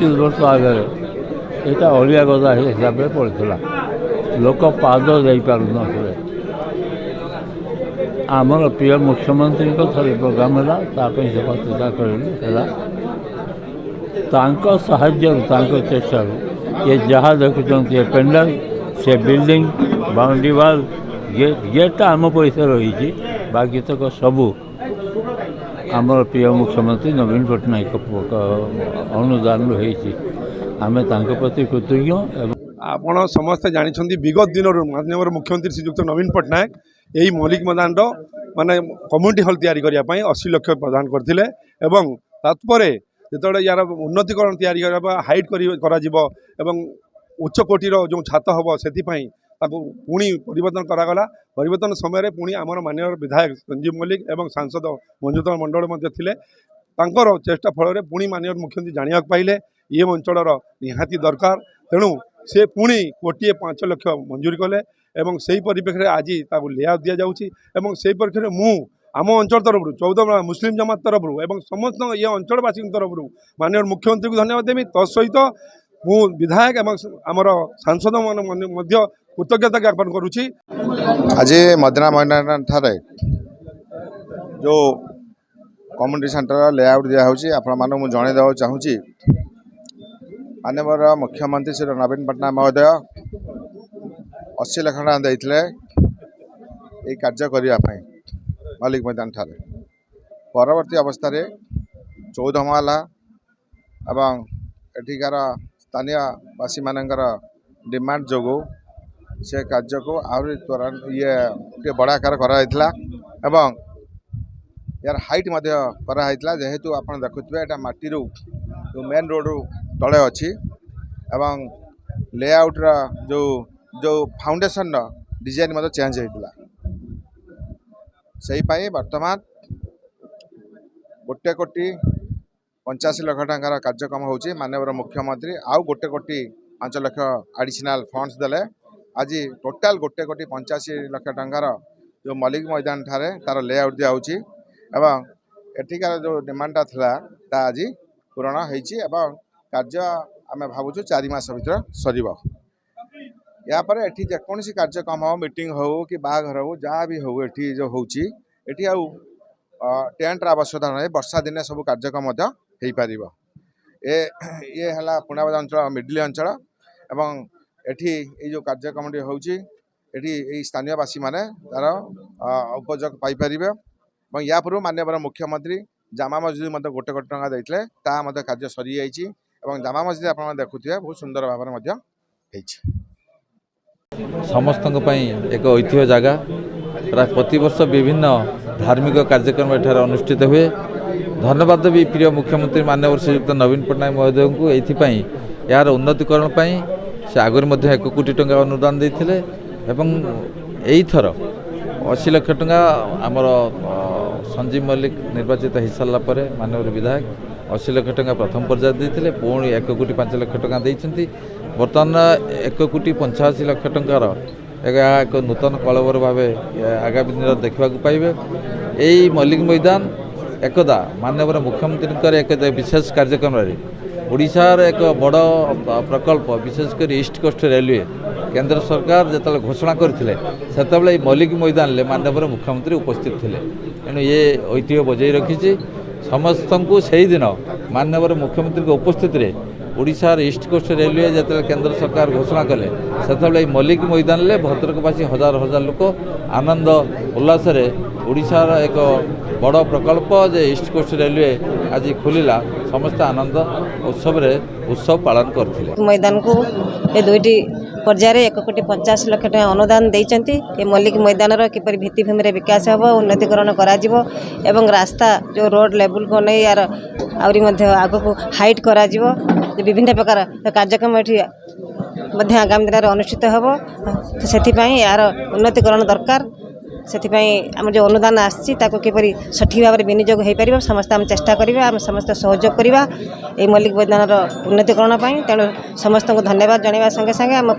25 वर्ष आगे यहाँ अलिया गदा हिसाब से पड़ा लोक पाद दे पार आमर प्रिय मुख्यमंत्री थे प्रोग्राम है से प्रतिष्ठा करें चेष्टा ये जहाँ देखुं ये पेंडाल से बिल्डिंग बाउंड्री वाल गेटा आम पैसा रही बाकी तक सबू आमर प्रिय मुख्यमंत्री नवीन पट्टनायक अनुदान आम प्रति कृतज्ञ। आपण समस्ते जानते विगत दिन माननीय मुख्यमंत्री श्रीजुक्त नवीन पट्टनायक यही मौलिक मैदान माने कम्युनिटी हॉल तैयारी करने 80 लाख प्रदान करते तत्पर जो यार उन्नतीकरण या हाइट कर उच्च कोटीर जो छात हम से पुणी परिवर्तन करागला परिवर्तन समय पुणी आमर माननीय विधायक संजीव मल्लिक एवं सांसद मंजूधर मंडल चेष्टा फल पुणी माननीय मुख्यमंत्री जाना पाइले ये अंचल निहाती दरकार तेणु से पुणी 1.5 लाख मंजूरी कले एवं से परिप्रेक्षी आज लेआउट दि जाऊँगी से परिप्रेक्षी मु आम अंचल तरफ 14 मुस्लिम जमात तरफ एवं समस्त ये अंचलवासी तरफ माननीय मुख्यमंत्री को धन्यवाद देवी तत्सहित मु विधायक एवं आमर सांसद मान कृतज्ञता ज्ञापन करुच्ची। आज मदना मैदान ठारे जो कम्युनिटी सेंटर लेआउट दिखाई आपण मुझे जनईदे चाहूँगी माननीय मुख्यमंत्री श्री नवीन पट्टनायक महोदय 80 लाख टका देते ये कार्य करने मल्लिक मैदान ठारे परवर्ती अवस्था 14 महला एवं एठिकार स्थानीय बासी मानकर डिमांड जो से कार्य को आहरी त्वरण ये बड़ा आकार कराइला एवं यार हाइट कराइला जेहेतु आप देखुए यहाँ माटीरू जो मेन रोड तले अच्छी एवं लेआउट जो जो फाउंडेशन डिजाइन चेंज होता से बर्तमान 1.85 लाख टंकार कार्यक्रम होची माननीय मुख्यमंत्री आउ 1.5 लाख एडिशनल फंड्स देले आज टोटाल 1.85 लाख टंकार जो मल्लिक मैदान ठारे तार लेआउट दिया एवं एठिकार जो डिमांडा था आज पूरण होती कार्य आम भावुँ 4 मास भर सर यापर एटी जेकोसी कार्यक्रम हो मीटिंग हो कि बाघर हो जहाँ भी हो एटी जो होची एटी आउ टेंटर आवश्यकता नहीं वर्षा दिने सब कार्यक्रम हो पार ये है पुनाबाद अंचल मिडिल अंचल एवं एटी जो कार्यक्रम होची स्थानीयवासी माने तार उपयोग पाइपर या पूर्व माननीय मुख्यमंत्री जामा मस्जिद मत 1 कोटी टका देते कार्य सरी जाइए जामा मस्जिद आप देखुए बहुत सुंदर भाव में समस्त एक ऐतिह्य जगह प्राय प्रतिवर्ष विभिन्न धार्मिक कार्यक्रम एठार अनुष्ठित हुए धन्यवाद भी प्रिय मुख्यमंत्री माननीय श्रीयुक्त नवीन पट्टनायक महोदय को ये यार उन्नतीकरण से आगुरी 1 कोटी टका अनुदान देते यही थर 80 लाख टका आमर संजीव मल्लिक निर्वाचित हो सारा पर माननीय विधायक 80 लाख टका प्रथम पर्याय देते पुणी 1.5 लाख टका देती बर्तमान 1.85 लाख टंकार एक नूतन कलबर भाव आगामी दिन देखा पाइबे यही मल्लिक मैदान एकदा माननीय मुख्यमंत्री एक विशेष कार्यक्रम ओडिशार एक बड़ प्रकल्प विशेषकर ईस्ट कोस्ट रेलवे केंद्र सरकार जो घोषणा करते से मल्लिक मैदान माननीय मुख्यमंत्री उपस्थित थे तेणु ये ऐतिह्य बजाई रखी समस्त को से दिन माननीय मुख्यमंत्री उपस्थित ओडिशार ईस्ट कोस्ट रेलवे जो केंद्र सरकार घोषणा कले से मल्लिक मैदान में भद्रकवासी हजार हजार लोक आनंद उल्लास ओडिशार एक बड़ प्रकल्प जे ईस्ट कोस्ट रेलवे आज खोलिला समस्त आनंद उत्सव पालन करते मैदान को ये 2टी पर्यायर 1.85 लाख टका अनुदान देते ये मल्लिक मैदान किपर भित्तिभूमि विकास हम उन्नतीकरण कर रास्ता जो रोड लेवल को नहीं यार आग को हाइट कर विभिन्न प्रकार कार्यक्रम ये आगामी दिन में अनुष्ठित हम से यार उन्नतीकरण दरकार से आम जो अनुदान आसपर सठिक भाव में विनियोग हो पार समस्त आम चेष्टा करा आम समस्त सहयोग करवा ये मल्लिक मैदान उन्नतीकरण तेणु समस्त को धन्यवाद जनवा संगे संगे आम